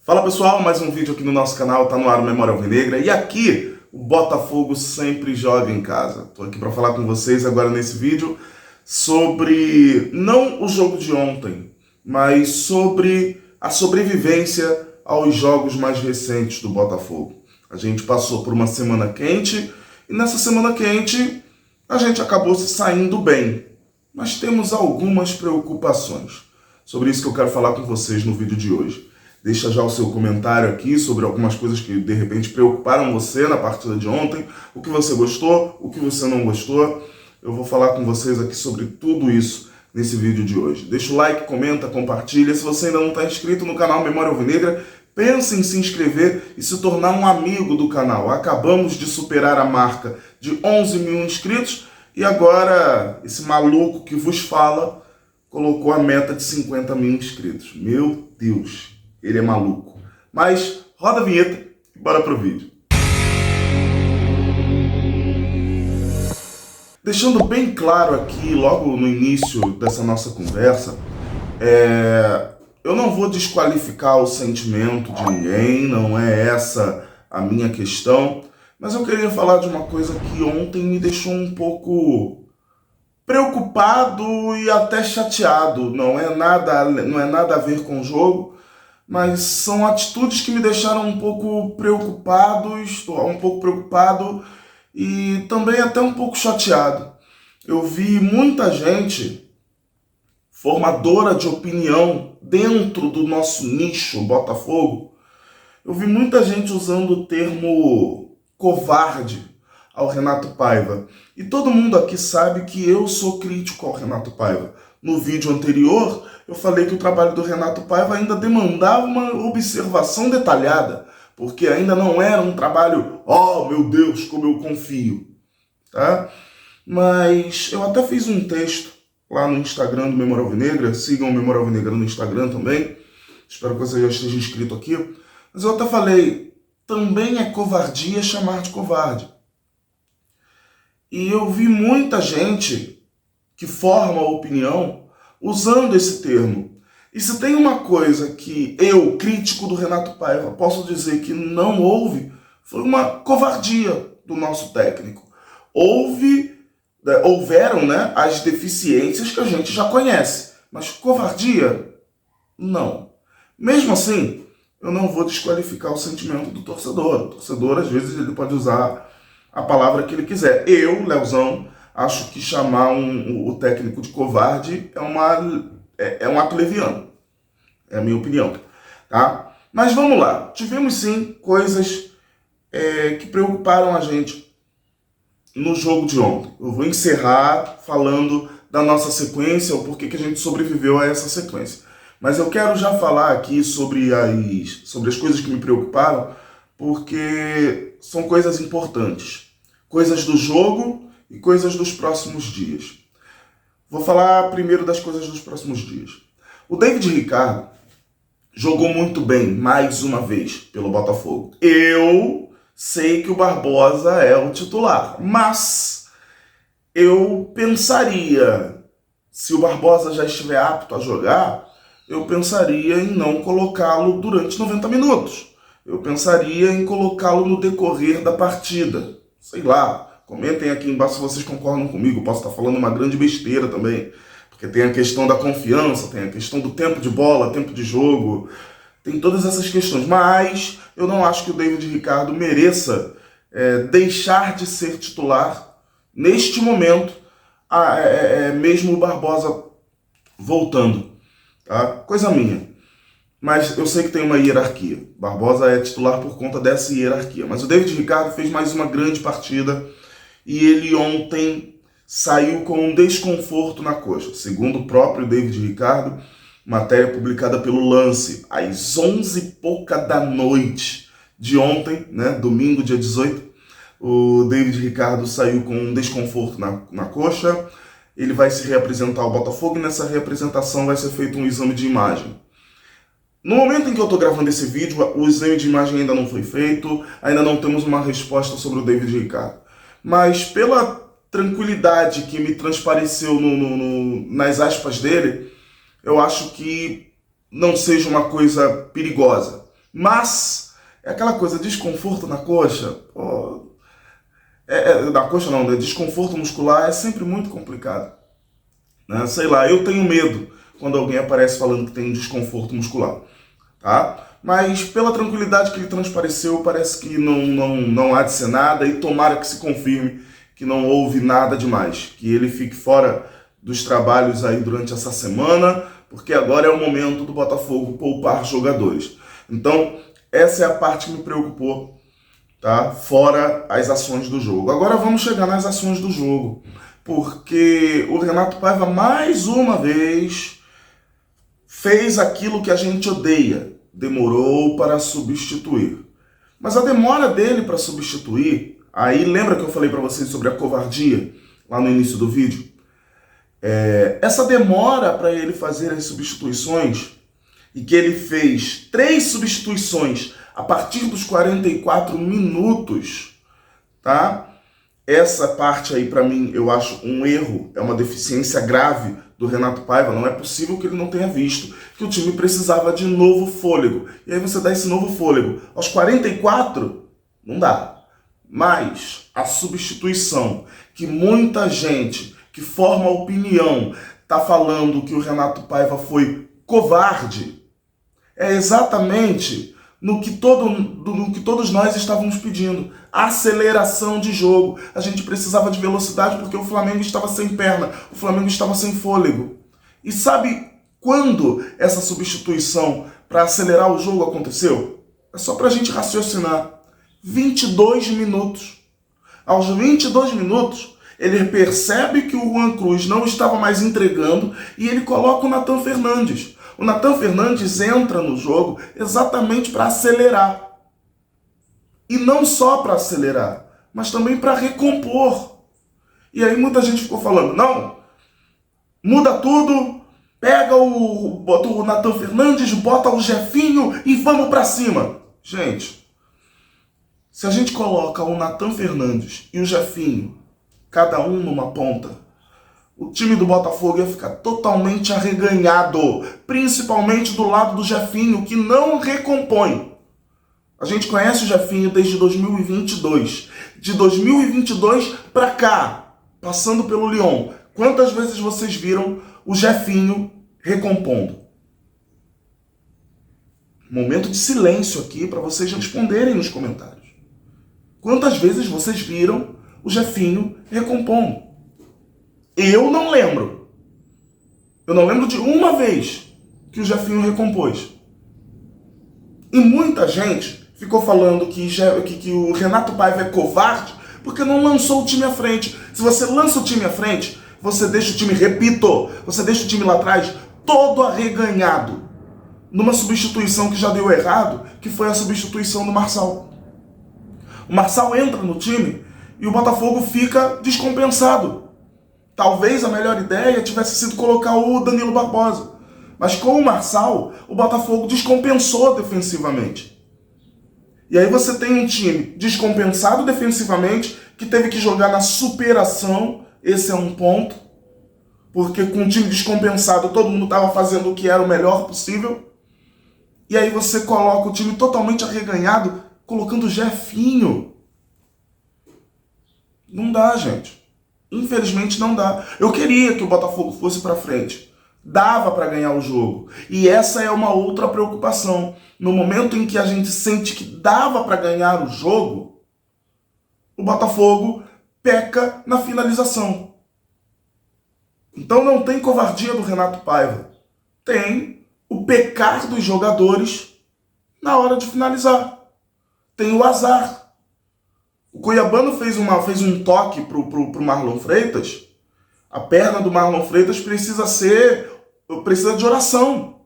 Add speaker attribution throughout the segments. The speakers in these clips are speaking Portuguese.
Speaker 1: Fala pessoal, mais um vídeo aqui no nosso canal, tá no ar o Memória Alvinegra e aqui o Botafogo sempre joga em casa. Tô aqui para falar com vocês agora nesse vídeo sobre, não o jogo de ontem, mas sobre a sobrevivência aos jogos mais recentes do Botafogo. A gente passou por uma semana quente e nessa semana quente a gente acabou se saindo bem, mas temos algumas preocupações. Sobre isso que eu quero falar com vocês no vídeo de hoje. Deixa já o seu comentário aqui sobre algumas coisas que de repente preocuparam você na partida de ontem, o que você gostou, o que você não gostou. Eu vou falar com vocês aqui sobre tudo isso nesse vídeo de hoje. Deixa o like, comenta, compartilha. Se você ainda não está inscrito no canal Memória Alvinegra, pense em se inscrever e se tornar um amigo do canal. Acabamos de superar a marca de 11 mil inscritos e agora esse maluco que vos fala colocou a meta de 50 mil inscritos. Meu Deus! Ele é maluco. Mas roda a vinheta e bora pro vídeo. Deixando bem claro aqui, logo no início dessa nossa conversa, eu não vou desqualificar o sentimento de ninguém, não é essa a minha questão, mas eu queria falar de uma coisa que ontem me deixou um pouco preocupado e até chateado. Não é nada a ver com o jogo, mas são atitudes que me deixaram um pouco preocupado e também até um pouco chateado. Eu vi muita gente formadora de opinião dentro do nosso nicho Botafogo. Eu vi muita gente usando o termo covarde ao Renato Paiva. E todo mundo aqui sabe que eu sou crítico ao Renato Paiva. No vídeo anterior, eu falei que o trabalho do Renato Paiva ainda demandava uma observação detalhada, porque ainda não era um trabalho, oh meu Deus, como eu confio, tá? Mas eu até fiz um texto lá no Instagram do Memória Alvinegra, sigam o Memória Alvinegra no Instagram também, espero que você já esteja inscrito aqui, mas eu até falei, também é covardia chamar de covarde. E eu vi muita gente que forma opinião usando esse termo. E se tem uma coisa que eu, crítico do Renato Paiva, posso dizer que não houve, foi uma covardia do nosso técnico. Houveram, né, as deficiências que a gente já conhece, mas covardia, não. Mesmo assim, eu não vou desqualificar o sentimento do torcedor. O torcedor, às vezes, ele pode usar a palavra que ele quiser. Eu, Leozão, acho que chamar o técnico de covarde é um ato leviano. É a minha opinião. Tá? Mas vamos lá. Tivemos sim coisas que preocuparam a gente no jogo de ontem. Eu vou encerrar falando da nossa sequência, o porquê que a gente sobreviveu a essa sequência. Mas eu quero já falar aqui sobre as coisas que me preocuparam, porque são coisas importantes. Coisas do jogo e coisas dos próximos dias. Vou falar primeiro das coisas dos próximos dias. O David Ricardo jogou muito bem, mais uma vez, pelo Botafogo. Eu sei que o Barbosa é o titular, mas eu pensaria, se o Barbosa já estiver apto a jogar, eu pensaria em não colocá-lo durante 90 minutos. Eu pensaria em colocá-lo no decorrer da partida. Sei lá. Comentem aqui embaixo se vocês concordam comigo. Eu posso estar falando uma grande besteira também. Porque tem a questão da confiança, tem a questão do tempo de bola, tempo de jogo. Tem todas essas questões. Mas eu não acho que o David Ricardo mereça deixar de ser titular neste momento, mesmo o Barbosa voltando. Tá? Coisa minha. Mas eu sei que tem uma hierarquia. Barbosa é titular por conta dessa hierarquia. Mas o David Ricardo fez mais uma grande partida. E ele ontem saiu com um desconforto na coxa. Segundo o próprio David Ricardo, matéria publicada pelo Lance, às 11h pouca da noite de ontem, né, domingo, dia 18, o David Ricardo saiu com um desconforto na coxa. Ele vai se reapresentar ao Botafogo e nessa reapresentação vai ser feito um exame de imagem. No momento em que eu estou gravando esse vídeo, o exame de imagem ainda não foi feito, ainda não temos uma resposta sobre o David Ricardo. Mas pela tranquilidade que me transpareceu nas aspas dele, eu acho que não seja uma coisa perigosa. Mas é aquela coisa, desconforto na coxa, pô, na coxa não, né? Desconforto muscular é sempre muito complicado, né? Sei lá, eu tenho medo quando alguém aparece falando que tem desconforto muscular, tá? Mas pela tranquilidade que ele transpareceu, parece que não há de ser nada, e tomara que se confirme que não houve nada demais, que ele fique fora dos trabalhos aí durante essa semana, porque agora é o momento do Botafogo poupar jogadores. Então, essa é a parte que me preocupou, tá? Fora as ações do jogo. Agora vamos chegar nas ações do jogo, porque o Renato Paiva, mais uma vez, fez aquilo que a gente odeia. Demorou para substituir. Mas a demora dele para substituir, aí lembra que eu falei para vocês sobre a covardia lá no início do vídeo? Essa demora para ele fazer as substituições, e que ele fez 3 substituições a partir dos 44 minutos, tá? Essa parte aí, para mim, eu acho um erro, é uma deficiência grave do Renato Paiva. Não é possível que ele não tenha visto que o time precisava de novo fôlego. E aí você dá esse novo fôlego aos 44, não dá. Mas a substituição que muita gente que forma opinião está falando que o Renato Paiva foi covarde, é exatamente no que todos nós estávamos pedindo. Aceleração de jogo. A gente precisava de velocidade porque o Flamengo estava sem perna, o Flamengo estava sem fôlego. E sabe quando essa substituição para acelerar o jogo aconteceu? É só para a gente raciocinar. 22 minutos. Aos 22 minutos, ele percebe que o Juan Cruz não estava mais entregando e ele coloca o Nathan Fernandes. O Nathan Fernandes entra no jogo exatamente para acelerar. E não só para acelerar, mas também para recompor. E aí muita gente ficou falando, não, muda tudo, bota o Nathan Fernandes, bota o Jefinho e vamos para cima. Gente, se a gente coloca o Nathan Fernandes e o Jefinho, cada um numa ponta, o time do Botafogo ia ficar totalmente arreganhado, principalmente do lado do Jefinho, que não recompõe. A gente conhece o Jefinho desde 2022. De 2022 para cá, passando pelo Lyon, quantas vezes vocês viram o Jefinho recompondo? Momento de silêncio aqui para vocês responderem nos comentários. Quantas vezes vocês viram o Jefinho recompondo? Eu não lembro. Eu não lembro de uma vez que o Jefinho recompôs. E muita gente ficou falando que o Renato Paiva é covarde porque não lançou o time à frente. Se você lança o time à frente, você deixa o time, repito, você deixa o time lá atrás todo arreganhado. Numa substituição que já deu errado, que foi a substituição do Marçal. O Marçal entra no time e o Botafogo fica descompensado. Talvez a melhor ideia tivesse sido colocar o Danilo Barbosa. Mas com o Marçal, o Botafogo descompensou defensivamente. E aí você tem um time descompensado defensivamente, que teve que jogar na superação, esse é um ponto, porque com o time descompensado todo mundo estava fazendo o que era o melhor possível. E aí você coloca o time totalmente arreganhado, colocando o Jefinho. Não dá, gente. Infelizmente não dá. Eu queria que o Botafogo fosse para frente. Dava para ganhar o jogo. E essa é uma outra preocupação. No momento em que a gente sente que dava para ganhar o jogo, o Botafogo peca na finalização. Então não tem covardia do Renato Paiva. Tem o pecar dos jogadores na hora de finalizar. Tem o azar. O Cuiabano fez um toque pro Marlon Freitas. A perna do Marlon Freitas precisa de oração.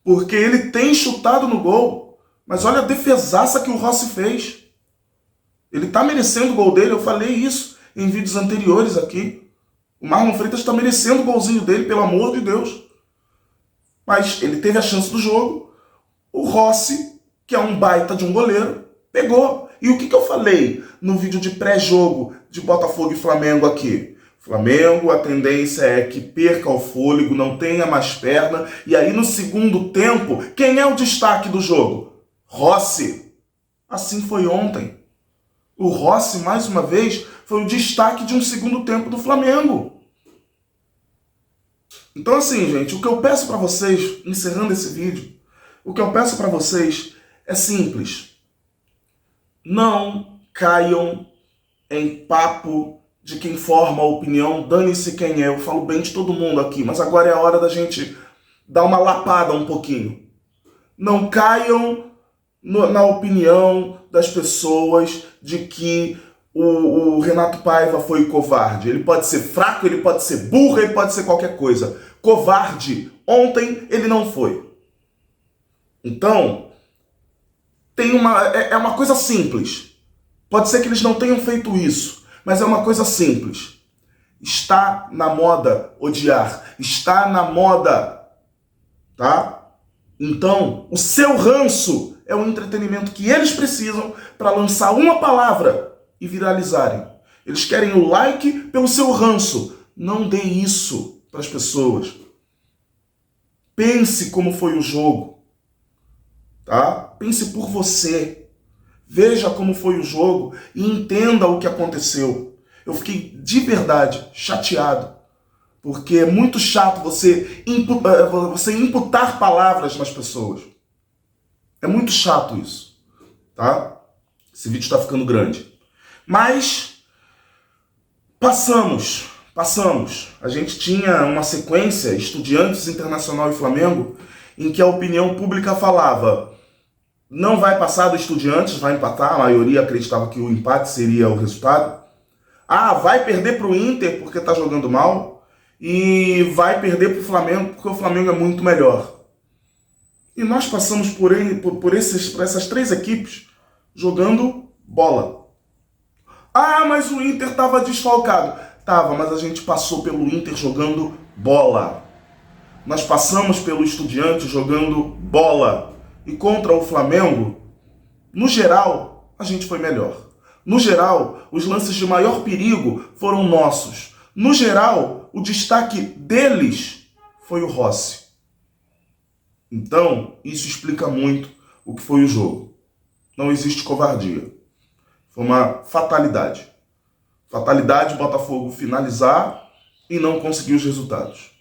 Speaker 1: Porque ele tem chutado no gol. Mas olha a defesaça que o Rossi fez. Ele tá merecendo o gol dele. Eu falei isso em vídeos anteriores aqui. O Marlon Freitas está merecendo o golzinho dele, pelo amor de Deus. Mas ele teve a chance do jogo. O Rossi, que é um baita de um goleiro, pegou. E o que eu falei no vídeo de pré-jogo de Botafogo e Flamengo aqui? Flamengo, a tendência é que perca o fôlego, não tenha mais perna. E aí no segundo tempo, quem é o destaque do jogo? Rossi. Assim foi ontem. O Rossi, mais uma vez, foi o destaque de um segundo tempo do Flamengo. Então assim, gente, o que eu peço para vocês, encerrando esse vídeo, o que eu peço para vocês é simples. Não caiam em papo de quem forma a opinião, dane-se quem é. Eu falo bem de todo mundo aqui, mas agora é a hora da gente dar uma lapada um pouquinho. Não caiam na opinião das pessoas de que o Renato Paiva foi covarde. Ele pode ser fraco, ele pode ser burro, ele pode ser qualquer coisa. Covarde, ontem ele não foi. Então, é uma coisa simples. Pode ser que eles não tenham feito isso, mas é uma coisa simples. Está na moda odiar. Está na moda, tá? Então, o seu ranço é o entretenimento que eles precisam para lançar uma palavra e viralizarem. Eles querem o like pelo seu ranço. Não dê isso para as pessoas. Pense como foi o jogo, tá? Pense por você. Veja como foi o jogo e entenda o que aconteceu. Eu fiquei de verdade chateado, porque é muito chato você imputar palavras nas pessoas. É muito chato isso, tá? Esse vídeo está ficando grande. Mas passamos. A gente tinha uma sequência, Estudiantes, Internacional e Flamengo, em que a opinião pública falava: não vai passar do Estudiantes, vai empatar, a maioria acreditava que o empate seria o resultado. Ah, vai perder para o Inter porque está jogando mal, e vai perder para o Flamengo porque o Flamengo é muito melhor. E nós passamos por essas três equipes jogando bola. Ah, mas o Inter estava desfalcado. Tava, mas a gente passou pelo Inter jogando bola. Nós passamos pelo Estudiantes jogando bola. E contra o Flamengo, no geral, a gente foi melhor. No geral, os lances de maior perigo foram nossos. No geral, o destaque deles foi o Rossi. Então, isso explica muito o que foi o jogo. Não existe covardia. Foi uma fatalidade. Fatalidade, o Botafogo finalizar e não conseguir os resultados.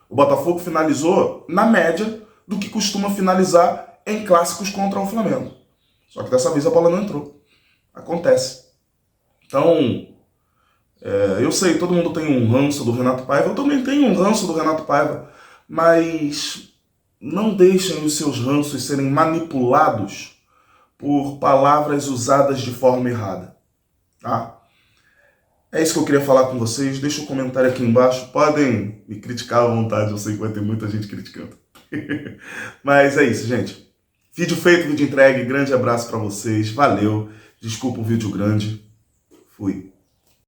Speaker 1: O Botafogo finalizou na média do que costuma finalizar em clássicos contra o Flamengo. Só que dessa vez a bola não entrou. Acontece. Então, eu sei, todo mundo tem um ranço do Renato Paiva. Eu também tenho um ranço do Renato Paiva. Mas não deixem os seus ranços serem manipulados por palavras usadas de forma errada. Tá? É isso que eu queria falar com vocês. Deixa um comentário aqui embaixo. Podem me criticar à vontade. Eu sei que vai ter muita gente criticando. Mas é isso, gente. Vídeo feito, vídeo entregue. Grande abraço pra vocês. Valeu. Desculpa o vídeo grande. Fui.